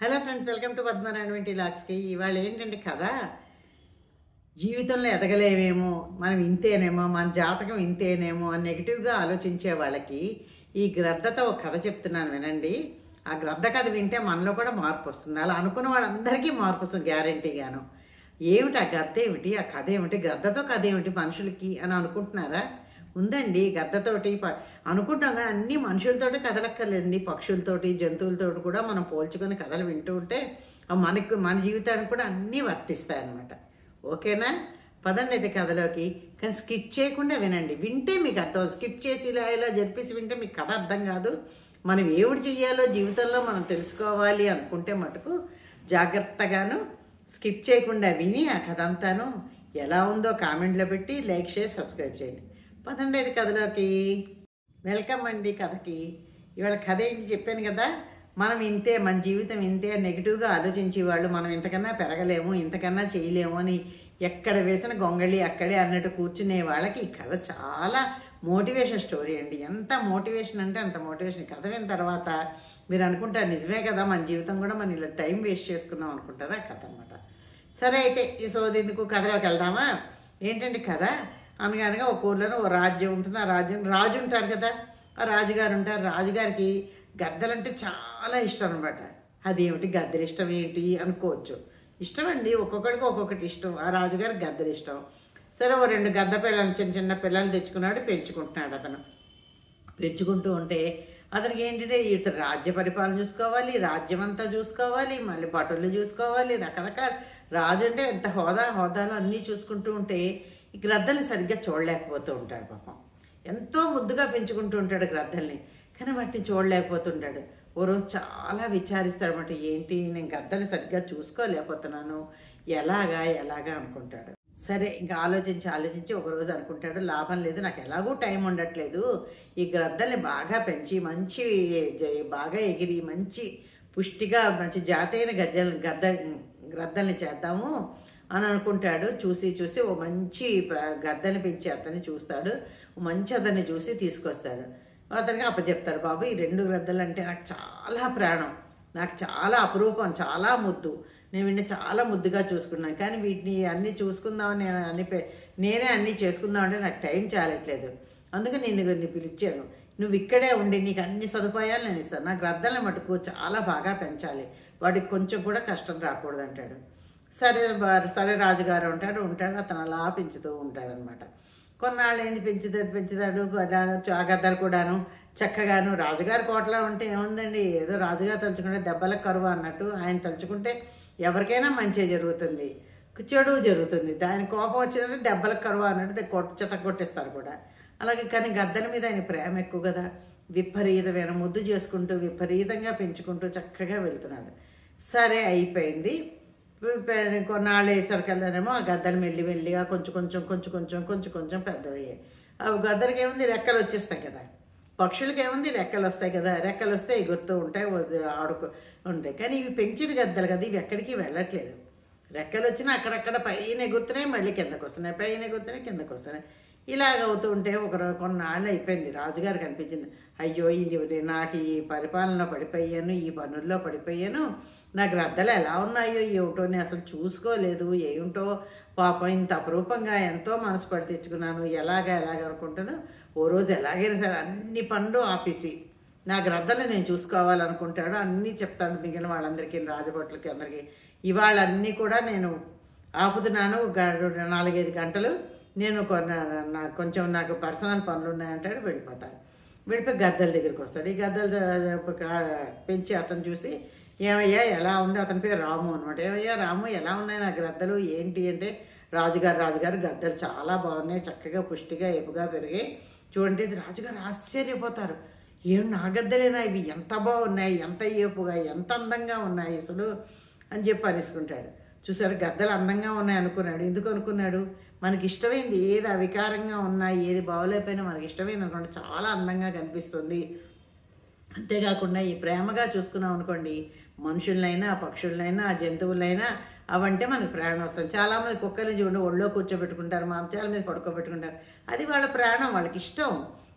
Hello friends, welcome to Padmanarayana లాక్స్కి. ఇవాళ ఏంటంటే కథ, జీవితంలో ఎదగలేమేమో, మనం ఇంతేనేమో, మన జాతకం ఇంతేనేమో అని నెగిటివ్గా ఆలోచించే వాళ్ళకి ఈ గ్రద్దతో ఒక కథ చెప్తున్నాను, వినండి. ఆ గ్రద్ద కథ వింటే మనలో కూడా మార్పు వస్తుంది. అలా అనుకున్న వాళ్ళందరికీ మార్పు వస్తుంది గ్యారంటీగాను. ఏమిటి ఆ గద్ద ఏమిటి, ఆ కథ ఏమిటి, గ్రద్దతో కథ ఏమిటి మనుషులకి అని అనుకుంటున్నారా? ఉందండి. గద్దతోటి అనుకుంటాం కానీ అన్ని మనుషులతోటి కథలక్కర్లేదండి. పక్షులతోటి, జంతువులతోటి కూడా మనం పోల్చుకొని కథలు వింటూ ఉంటే మనకు, మన జీవితానికి కూడా అన్నీ వర్తిస్తాయి అన్నమాట. ఓకేనా? పదండి అయితే కథలోకి. కానీ స్కిప్ చేయకుండా వినండి. వింటే మీకు అర్థం. స్కిప్ చేసి ఇలా ఇలా జరిపేసి వింటే మీకు కథ అర్థం కాదు. మనం ఏమిటి చేయాలో జీవితంలో మనం తెలుసుకోవాలి అనుకుంటే మటుకు జాగ్రత్తగాను స్కిప్ చేయకుండా విని ఆ కథ అంతాను ఎలా ఉందో కామెంట్లో పెట్టి లైక్ చేసి సబ్స్క్రైబ్ చేయండి. పదండి అది కథలోకి. వెల్కమ్ అండి కథకి. ఇవాళ కథ ఏంటి చెప్పాను కదా, మనం ఇంతే, మన జీవితం ఇంతే నెగిటివ్గా ఆలోచించేవాళ్ళు మనం ఇంతకన్నా పెరగలేము, ఇంతకన్నా చేయలేము అని ఎక్కడ వేసిన గొంగళి అక్కడే అన్నట్టు కూర్చునే వాళ్ళకి ఈ కథ చాలా మోటివేషన్ స్టోరీ అండి. ఎంత మోటివేషన్ అంటే అంత మోటివేషన్. కథ విన్న తర్వాత మీరు అనుకుంటారు నిజమే కదా, మన జీవితం కూడా మనం ఇలా టైం వేస్ట్ చేసుకున్నాం అనుకుంటారా కథ అనమాట. సరే అయితే ఈ సోదెందుకు కథలోకి వెళ్దామా. ఏంటంటే కథ, అనగానగా ఒక ఊర్లోనే ఓ రాజ్యం ఉంటుంది. ఆ రాజ్యం రాజు ఉంటారు కదా, ఆ రాజుగారు ఉంటారు. రాజుగారికి గద్దలంటే చాలా ఇష్టం అనమాట. అదేమిటి గద్దెలు ఇష్టం ఏంటి అనుకోవచ్చు. ఇష్టం అండి, ఒక్కొక్కడికి ఒక్కొక్కటి ఇష్టం. ఆ రాజుగారికి గద్దెలు ఇష్టం. సరే ఓ 2 గద్ద పిల్లలు, చిన్న చిన్న పిల్లలు తెచ్చుకున్నాడు, పెంచుకుంటున్నాడు. అతను పెంచుకుంటూ ఉంటే అతనికి ఏంటంటే ఇతను రాజ్య పరిపాలన చూసుకోవాలి, రాజ్యం అంతా చూసుకోవాలి, మళ్ళీ భటులు చూసుకోవాలి, రకరకాల. రాజు అంటే ఎంత హోదాలో అన్నీ చూసుకుంటూ ఉంటే ఈ గ్రద్దల్ని సరిగ్గా చూడలేకపోతూ ఉంటాడు. పాపం ఎంతో ముద్దుగా పెంచుకుంటూ ఉంటాడు గ్రద్దల్ని, కానీ వాటిని చూడలేకపోతుంటాడు. ఓ రోజు చాలా విచారిస్తాడు అనమాట. ఏంటి, నేను గద్దల్ని సరిగ్గా చూసుకోలేకపోతున్నాను, ఎలాగా అనుకుంటాడు. సరే ఇంకా ఆలోచించి ఒకరోజు అనుకుంటాడు, లాభం లేదు, నాకు ఎలాగూ టైం ఉండట్లేదు, ఈ గ్రద్దల్ని బాగా పెంచి మంచి బాగా ఎగిరి మంచి పుష్టిగా మంచి జాతైన గ్రద్దల్ని చేద్దాము అని అనుకుంటాడు. చూసి ఓ మంచి గద్దని పెంచి అతన్ని చూస్తాడు. మంచి అతన్ని చూసి తీసుకొస్తాడు. అతనికి అప్పచెప్తాడు, బాబు ఈ 2 గ్రద్దలు అంటే నాకు చాలా ప్రాణం, నాకు చాలా అపురూపం, చాలా ముద్దు, నేను వీటిని చాలా ముద్దుగా చూసుకున్నాను, కానీ వీటిని అన్నీ చూసుకుందామని నేనే అన్నీ చేసుకుందామంటే నాకు టైం చాలట్లేదు, అందుకని నిన్ను పిలిచాను, నువ్వు ఇక్కడే ఉండి నీకు అన్ని సదుపాయాలు నేను ఇస్తాను, నా గ్రద్దల్ని మటుకు చాలా బాగా పెంచాలి, వాడికి కొంచెం కూడా కష్టం రాకూడదు అంటాడు. సరే రాజుగారు ఉంటాడు. అతను అలా పెంచుతూ ఉంటాడనమాట. కొన్నాళ్ళు ఏంది పెంచుతాడు. ఆ గద్దలు కూడాను చక్కగాను రాజుగారి కోటలో ఉంటే ఏముందండి, ఏదో రాజుగారు తలుచుకుంటే దెబ్బలకు కరువు అన్నట్టు, ఆయన తలుచుకుంటే ఎవరికైనా మంచి జరుగుతుంది, చెడు జరుగుతుంది. దాని కోపం వచ్చిందంటే దెబ్బలకు కరువు అన్నట్టు చెత్త కొట్టేస్తారు కూడా. అలాగే కానీ గద్దల మీద ఆయన ప్రేమ ఎక్కువ కదా, విపరీతమైన ముద్దు చేసుకుంటూ విపరీతంగా పెంచుకుంటూ చక్కగా వెళ్తున్నాడు. సరే అయిపోయింది. కొన్నాళ్ళు వేసరికల్లానేమో ఆ గద్దలు మెల్లిగా కొంచెం పెద్దవయ్యాయి. అవి గద్దలకి ఏముంది, రెక్కలు వచ్చేస్తాయి కదా, పక్షులకి ఏముంది, రెక్కలు వస్తాయి కదా, రెక్కలు వస్తే ఎగురుతూ ఉంటాయి, ఉంటాయి. కానీ ఇవి పెంచిన గద్దలు కదా, ఇవి ఎక్కడికి వెళ్ళట్లేదు. రెక్కలు వచ్చినా అక్కడక్కడ పైన ఎగురుతున్నాయి, మళ్ళీ కిందకు వస్తున్నాయి, పైన ఎగురుతున్నాయి, కిందకు వస్తున్నాయి. ఇలాగ అవుతూ ఉంటే కొన్నాళ్ళు అయిపోయింది. రాజుగారికి అనిపించింది, అయ్యో నాకు ఈ పరిపాలనలో పడిపోయాను, ఈ పనుల్లో పడిపోయాను, నా గ్రద్దలు ఎలా ఉన్నాయో ఏమిటో నేను అసలు చూసుకోలేదు, ఏమిటో పాపం ఇంత అపురూపంగా ఎంతో మనసు పడి తెచ్చుకున్నాను, ఎలాగ అనుకుంటాను. ఓ రోజు ఎలాగైనా సరే అన్ని పనులు ఆపేసి నా గ్రద్దలు నేను చూసుకోవాలనుకుంటాడు. అన్నీ చెప్తాడు మిగిలిన వాళ్ళందరికీ, రాజభట్లకి అందరికీ. ఇవాళ అన్నీ కూడా నేను ఆపుతున్నాను, 4-5 గంటలు నేను కొంచెం నాకు పర్సనల్ పనులు ఉన్నాయంటాడు. వెళ్ళిపోయి గద్దల దగ్గరికి వస్తాడు. ఈ గద్దలు పెంచి అతను చూసి, ఏమయ్యా ఎలా ఉంది, అతని పేరు రాము అనమాట. ఏమయ్యా రాము ఎలా ఉన్నాయి నా గ్రద్దలు ఏంటి అంటే, రాజుగారు గద్దలు చాలా బాగున్నాయి, చక్కగా పుష్టిగా ఏపుగా పెరిగాయి చూడండి. రాజుగారు ఆశ్చర్యపోతారు, ఏం నా గద్దలేనా ఇవి, ఎంత బాగున్నాయి, ఎంత ఏపుగా, ఎంత అందంగా ఉన్నాయి అసలు అని చెప్పి అనేసుకుంటాడు. చూసారు, గద్దలు అందంగా ఉన్నాయి అనుకున్నాడు. ఎందుకు అనుకున్నాడు, మనకి ఇష్టమైంది ఏది అవికారంగా ఉన్నాయి, ఏది బాగోలేకపోయినా మనకి ఇష్టమైంది అనుకోండి చాలా అందంగా కనిపిస్తుంది. అంతేకాకుండా ఈ ప్రేమగా చూసుకున్నాం అనుకోండి, మనుషులనైనా పక్షులనైనా జంతువులైనా అవంటే మనకు ప్రాణం వస్తుంది. చాలామంది కుక్కల్ని చూడండి ఒళ్ళో కూర్చోబెట్టుకుంటారు, మాంసాల మీద పడుకోబెట్టుకుంటారు, అది వాళ్ళ ప్రాణం, వాళ్ళకి ఇష్టం.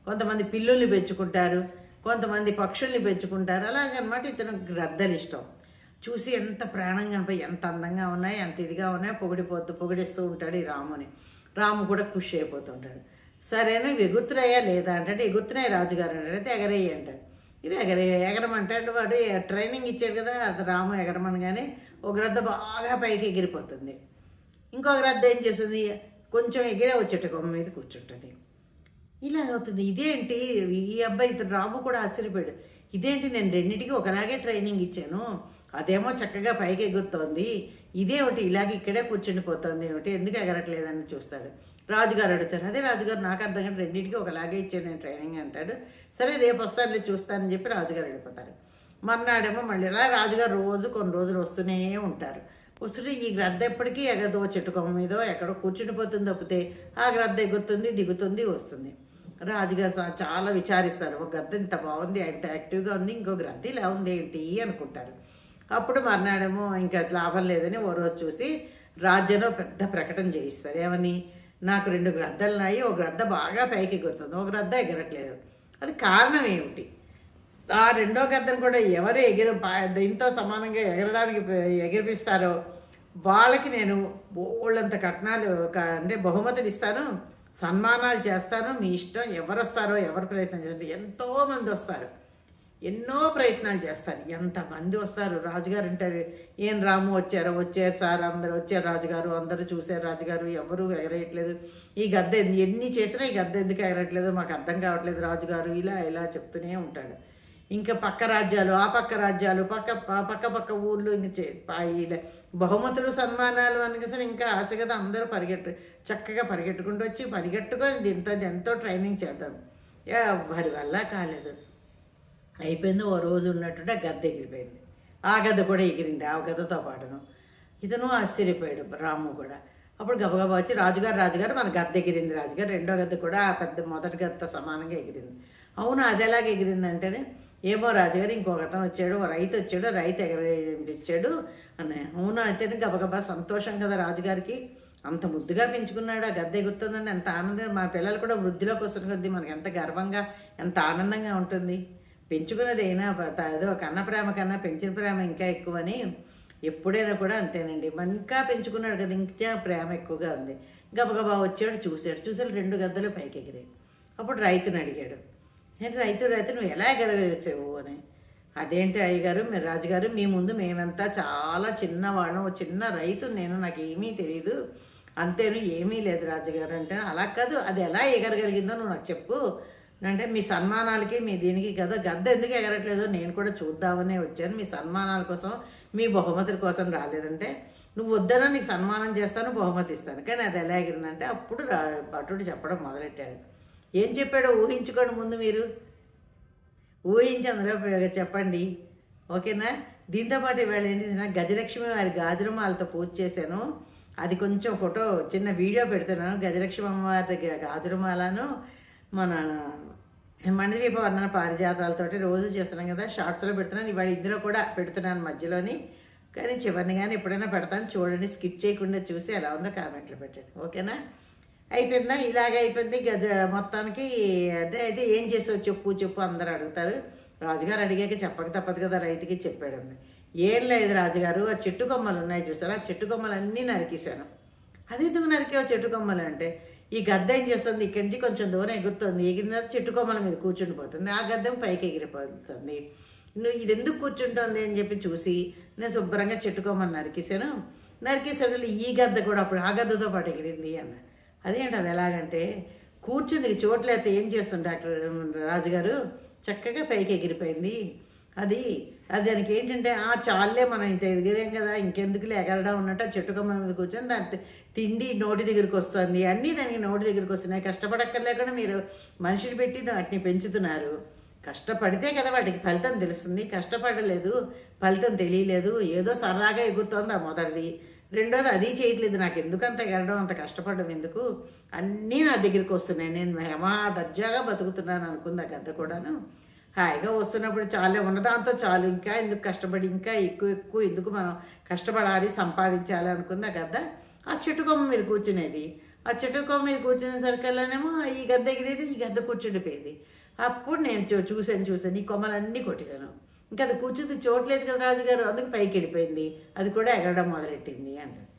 కొంతమంది పిల్లుల్ని పెంచుకుంటారు, కొంతమంది పక్షుల్ని పెంచుకుంటారు, అలాగనమాట. ఇతను గ్రద్దలు ఇష్టం. చూసి ఎంత ప్రాణంగా అనిపోయి ఎంత అందంగా ఉన్నాయి, ఎంత ఇదిగా ఉన్నాయి, పొగిడిస్తూ ఉంటాడు ఈ రాముని. రాము కూడా ఖుషి అయిపోతుంటాడు. సరేనా ఇవి ఎగురుతున్నాయా లేదా అంటే ఎగురుతున్నాయి రాజుగారు అంటే ఎగరేయి అంటాడు. ఇవి ఎగరమంటాడు. వాడు ట్రైనింగ్ ఇచ్చాడు కదా, అది రాము ఎగరమనగానే ఒక గ్రద్ద బాగా పైకి ఎగిరిపోతుంది. ఇంకొక గ్రద్ద ఏం చేస్తుంది, కొంచెం ఎగిరే వచ్చేట కొమ్మ మీద కూర్చుంటుంది. ఇలాగవుతుంది. ఇదేంటి ఈ అబ్బాయి ఇతను రాము కూడా ఆశ్చర్యపోయాడు. ఇదేంటి నేను రెండింటికి ఒకలాగే ట్రైనింగ్ ఇచ్చాను, అదేమో చక్కగా పైకి ఎగురుతోంది, ఇదేమిటి ఇలాగ ఇక్కడే కూర్చుండిపోతుంది ఏమిటి, ఎందుకు ఎగరట్లేదని చూస్తాడు. రాజుగారు అడుగుతారు. అదే రాజుగారు నాకు అర్థం కాదు, రెండింటికి ఒకలాగే ఇచ్చాను నేను ట్రైనింగ్ అంటాడు. సరే రేపు వస్తానులే చూస్తానని చెప్పి రాజుగారు వెళ్ళిపోతారు. మర్నాడేమో మళ్ళీ ఇలా రాజుగారు రోజు కొన్ని రోజులు వస్తూనే ఉంటారు. వస్తుంటే ఈ గ్రద్ద ఎప్పటికీ ఎగదో చెట్టు కొమ్మ మీదో ఎక్కడో కూర్చుండిపోతుంది తప్పితే ఆ గ్రద్ద ఎగురుతుంది, దిగుతుంది, వస్తుంది. రాజుగారు చాలా విచారిస్తారు. ఒక గద్ద ఇంత బాగుంది, ఇంత యాక్టివ్గా ఉంది, ఇంకో గ్రద్ద ఇలా ఉంది ఏంటి అనుకుంటారు. అప్పుడు మర్నాడేమో ఇంకా లాభం లేదని ఓ రోజు చూసి రాజ్యంలో పెద్ద ప్రకటన చేయిస్తారు. ఏమని, నాకు 2 గ్రద్దలున్నాయి, ఒక గ్రద్ద బాగా పైకి ఎగురుతుంది, ఒక గ్రద్ద ఎగరట్లేదు, అది కారణం ఏమిటి, ఆ రెండో గద్దను కూడా ఎవరు దీంతో సమానంగా ఎగరడానికి ఎగిరిపిస్తారో వాళ్ళకి నేను బోళ్ళంత కట్నాలు అంటే బహుమతులు ఇస్తాను, సన్మానాలు చేస్తాను, మీ ఇష్టం, ఎవరు వస్తారో ఎవరు ప్రయత్నం చేస్తారు. ఎంతోమంది వస్తారు, ఎన్నో ప్రయత్నాలు చేస్తారు. ఎంతమంది వస్తారు. రాజుగారు అంటారు, ఏం రాము వచ్చారు సార్, అందరు వచ్చారు రాజుగారు, అందరూ చూశారు రాజుగారు, ఎవరు ఎగరేయట్లేదు, ఈ గద్ద ఎన్ని చేసినా ఈ గద్ద ఎందుకు ఎగరట్లేదు మాకు అర్థం కావట్లేదు రాజుగారు, ఇలా చెప్తూనే ఉంటాడు. ఇంకా పక్క రాజ్యాలు, ఆ పక్క రాజ్యాలు, పక్క ఊర్లు ఇంక బహుమతులు సన్మానాలు అనగా ఇంకా ఆశ కదా, అందరూ చక్కగా పరిగెట్టుకుంటూ వచ్చి పరిగెట్టుకొని దీంతో ఎంతో ట్రైనింగ్ చేద్దాం, వారి వల్ల కాలేదు. అయిపోయింది. ఓ రోజు ఉన్నట్టుంటే గద్ద ఎగిరిపోయింది. ఆ గద్ద కూడా ఎగిరింది ఆ గద్దతో పాటును. ఇతను ఆశ్చర్యపోయాడు రాము కూడా. అప్పుడు గబగబా వచ్చి రాజుగారు మన గద్ద ఎగిరింది రాజుగారు, రెండో గద్ద కూడా ఆ పెద్ద మొదటి గద్దతో సమానంగా ఎగిరింది. అవును అది ఎలాగ ఎగిరిందంటేనే, ఏమో రాజుగారు ఇంకొక అతను వచ్చాడు, ఓ రైతు వచ్చాడు, రైతు ఎగరేపించాడు అని. అవునా అయితేనే గబగబా సంతోషం కదా రాజుగారికి, అంత ముద్దుగా పెంచుకున్నాడు, ఆ గద్ద ఎగురుతుందండి, ఎంత ఆనందంగా. మా పిల్లలు కూడా వృద్ధిలోకి వస్తున్న కొద్దీ మనకు ఎంత గర్వంగా ఎంత ఆనందంగా ఉంటుంది. పెంచుకున్నది అయినా ఏదో కన్న ప్రేమ కన్నా పెంచిన ప్రేమ ఇంకా ఎక్కువని ఎప్పుడైనా కూడా అంతేనండి. ఇంకా పెంచుకున్నాడు కదా, ఇంకా ప్రేమ ఎక్కువగా ఉంది. గబగబా వచ్చాడు, చూశాడు 2 గద్దలు పైకి ఎగిరాయి. అప్పుడు రైతుని అడిగాడు, రైతు నువ్వు ఎలా ఎగరవేసావు అని. అదేంటి అయ్యగారు, మీరు రాజుగారు మీ ముందు మేమంతా చాలా చిన్నవాళ్ళం, ఓ చిన్న రైతు నేను, నాకు ఏమీ తెలియదు, అంతేను ఏమీ లేదు రాజుగారు అంటే. అలా కాదు, అది ఎలా ఎగరగలిగిందో నువ్వు నాకు చెప్పు అంటే, మీ సన్మానాలకి మీ దీనికి కదా గద్ద ఎందుకు ఎగరట్లేదో నేను కూడా చూద్దామనే వచ్చాను, మీ సన్మానాల కోసం మీ బహుమతుల కోసం రాలేదంటే, నువ్వు వద్దనా నీకు సన్మానం చేస్తాను, బహుమతి ఇస్తాను, కానీ అది ఎలా ఎగిరిందంటే అప్పుడు భటుడు చెప్పడం మొదలెట్టాడు. ఏం చెప్పాడో ఊహించుకోండి ముందు, మీరు ఊహించి అందులో చెప్పండి, ఓకేనా. దీంతోపాటు ఇవాళ ఏంటి, నాకు గజలక్ష్మి వారి గాజురుమాలతో పూజ చేశాను, అది కొంచెం ఫోటో చిన్న వీడియో పెడుతున్నాను. గజలక్ష్మి అమ్మవారి దగ్గర గాజురుమాలను మన మణిదీప వర్ణన పారిజాతాలతోటి రోజు చేస్తున్నాం కదా, షార్ట్స్లో పెడుతున్నాను. ఇవాళ ఇందులో కూడా పెడుతున్నాను మధ్యలోని, కానీ చివరిని కానీ ఎప్పుడైనా పెడతాను చూడండి, స్కిప్ చేయకుండా చూసి ఎలా ఉందో కామెంట్లో పెట్టండి, ఓకేనా. అయిపోయిందా, ఇలాగే అయిపోయింది మొత్తానికి. అంటే అయితే ఏం చేసావు చెప్పు అందరూ అడుగుతారు. రాజుగారు అడిగాక చెప్పక తప్పదు కదా, రైతుకి చెప్పాడండి. ఏం లేదు రాజుగారు, ఆ చెట్టు కొమ్మలు ఉన్నాయి చూసారా, ఆ చెట్టు కొమ్మలన్నీ నరికేశాను. అది ఎందుకు నరికావు చెట్టు కొమ్మలు అంటే, ఈ గద్ద ఏం చేస్తుంది, ఇక్కడి నుంచి కొంచెం దూరం ఎగురుతుంది, ఎగిరిన చెట్టు కొమ్మల మీద కూర్చుండిపోతుంది, ఆ గద్దెం పైకి ఎగిరిపోతుంది, నువ్వు ఇది ఎందుకు కూర్చుంటుంది అని చెప్పి చూసి నేను శుభ్రంగా చెట్టు కొమ్మలు నరికేసాడు. ఈ గద్ద కూడా అప్పుడు ఆ గద్దతో పాటు ఎగిరింది అన్న. అదేంటి అది ఎలాగంటే, కూర్చుంది చోట్లయితే ఏం చేస్తుంది డాక్టర్ రాజుగారు, చక్కగా పైకి ఎగిరిపోయింది. అది దానికి ఏంటంటే, చాలే మనం ఇంత ఎగిరాం కదా, ఇంకెందుకులే ఎగరడం ఉన్నట్టు ఆ చెట్టు కొమ్మ మీద కూర్చొని దాని తిండి నోటి దగ్గరికి వస్తుంది, అన్నీ దానికి నోటి దగ్గరికి వస్తున్నాయి. కష్టపడక్కర్లేకుండా మీరు మనిషిని పెట్టి వాటిని పెంచుతున్నారు. కష్టపడితే కదా వాటికి ఫలితం తెలుస్తుంది, కష్టపడలేదు, ఫలితం తెలియలేదు, ఏదో సరదాగా ఎగురుతోంది ఆ మొదటిది. రెండోది అది చేయట్లేదు, నాకు ఎందుకంత ఎగరడం, అంత కష్టపడడం ఎందుకు, అన్నీ నా దగ్గరికి వస్తున్నాయి, నేను దర్జాగా బతుకుతున్నాను అనుకుంది ఆ గద్ద కూడాను. హాయిగా వస్తున్నప్పుడు చాలే, ఉన్నదాంతో చాలు, ఇంకా ఎందుకు కష్టపడి, ఇంకా ఎక్కువ ఎందుకు మనం కష్టపడాలి, సంపాదించాలి అనుకుంది ఆ గద్ద. ఆ చెట్టు కొమ్మ మీద కూర్చునేది, ఆ చెట్టు కొమ్మ మీద కూర్చునేసరికల్లానేమో ఈ గద్ద ఎగిరేది, ఈ గద్ద కూర్చుండిపోయింది. అప్పుడు నేను చూశాను ఈ కొమ్మలన్నీ కొట్టేశాను. ఇంకా అది కూర్చుంది చూడలేదు కదా రాజుగారు, అందుకు పైకి వెళ్ళిపోయింది, అది కూడా ఎగరడం మొదలెట్టింది అంటారు.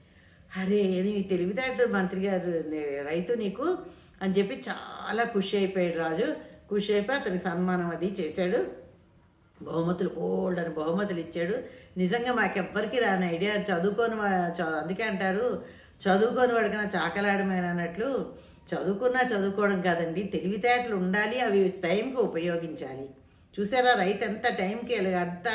అరే నీ తెలివితేటలు మంత్రి గారు, రైతు నీకు అని చెప్పి చాలా ఖుషి అయిపోయాడు రాజు. ఖుషి అయిపోయి అతనికి సన్మానం అది చేశాడు, బహుమతులు బోల్డని బహుమతులు ఇచ్చాడు. నిజంగా మాకెవ్వరికి రాని ఐడియా, అందుకే అంటారు చదువుకొని వాడికన్నా చాకలాడమైన అన్నట్లు, చదువుకోవడం కాదండి, తెలివితేటలు ఉండాలి, అవి టైంకి ఉపయోగించాలి. చూసారా రైతు ఎంత టైంకి అంత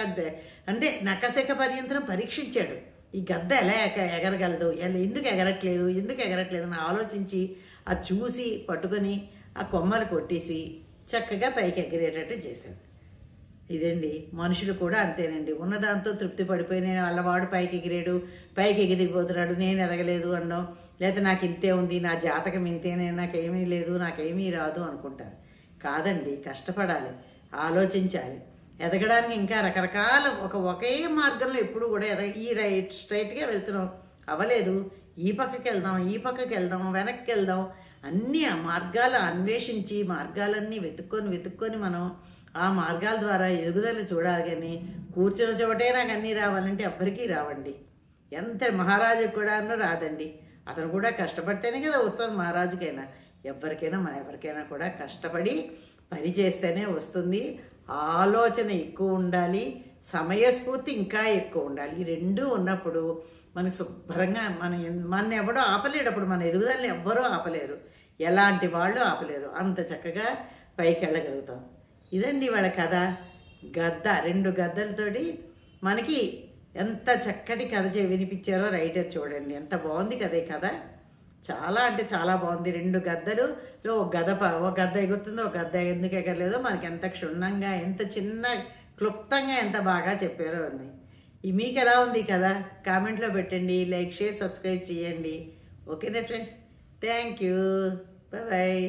అంటే నకశక పర్యంతరం పరీక్షించాడు, ఈ గద్ద ఎలా ఎగరగలదు, ఎందుకు ఎగరట్లేదు అని ఆలోచించి అది చూసి పట్టుకొని ఆ కొమ్మలు కొట్టేసి చక్కగా పైకి ఎగిరేటట్టు చేశాడు. ఇదండి మనుషులు కూడా అంతేనండి, ఉన్నదాంతో తృప్తి పడిపోయి నేను వాళ్ళవాడు పైకి ఎగిరిపోతున్నాడు, నేను ఎదగలేదు అనడం, లేదా నాకు ఇంతే ఉంది, నా జాతకం ఇంతేనే, నాకేమీ లేదు, నాకేమీ రాదు అనుకుంటారు. కాదండి, కష్టపడాలి, ఆలోచించాలి. ఎదగడానికి ఇంకా రకరకాల ఒకే మార్గంలో ఎప్పుడు కూడా స్ట్రైట్గా వెళ్తున్నాం, అవ్వలేదు, ఈ పక్కకి వెళ్దాం, వెనక్కి వెళ్దాం, అన్నీ ఆ మార్గాలు అన్వేషించి మార్గాలన్నీ వెతుక్కొని మనం ఆ మార్గాల ద్వారా ఎదుగుదల చూడాలి. కానీ కూర్చున్న చోటే నాకు అన్నీ రావాలంటే ఎవ్వరికీ రావండి. ఎంత మహారాజుకి కూడా రాదండి, అతను కూడా కష్టపడితేనే కదా వస్తుంది మహారాజుకైనా. ఎవరికైనా కూడా కష్టపడి పని చేస్తేనే వస్తుంది. ఆలోచన ఎక్కువ ఉండాలి, సమయస్ఫూర్తి ఇంకా ఎక్కువ ఉండాలి. ఈ రెండూ ఉన్నప్పుడు మనకు శుభ్రంగా మన ఎవడో ఆపలేడు, అప్పుడు మన ఎదుగుదలని ఎవ్వరూ ఆపలేరు, ఎలాంటి వాళ్ళు ఆపలేరు, అంత చక్కగా పైకి వెళ్ళగలుగుతాం. ఇదండి వాళ్ళ కథ. గద్ద, 2 గద్దలతోటి మనకి ఎంత చక్కటి కథ వినిపించారో రైటర్ చూడండి, ఎంత బాగుంది కదా ఈ కథ. చాలా అంటే చాలా బాగుంది. 2 గద్దలు, ఒక గద్ద ఎగురుతుందో ఒక గద్ద ఎందుకు ఎగరలేదో మనకి ఎంత క్షుణ్ణంగా, ఎంత చిన్న క్లుప్తంగా ఎంత బాగా చెప్పారో అని. మీకు ఎలా ఉంది కదా కామెంట్లో పెట్టండి, లైక్, షేర్, సబ్స్క్రైబ్ చేయండి. ఓకేనా ఫ్రెండ్స్, థ్యాంక్ యూ, బాయ్.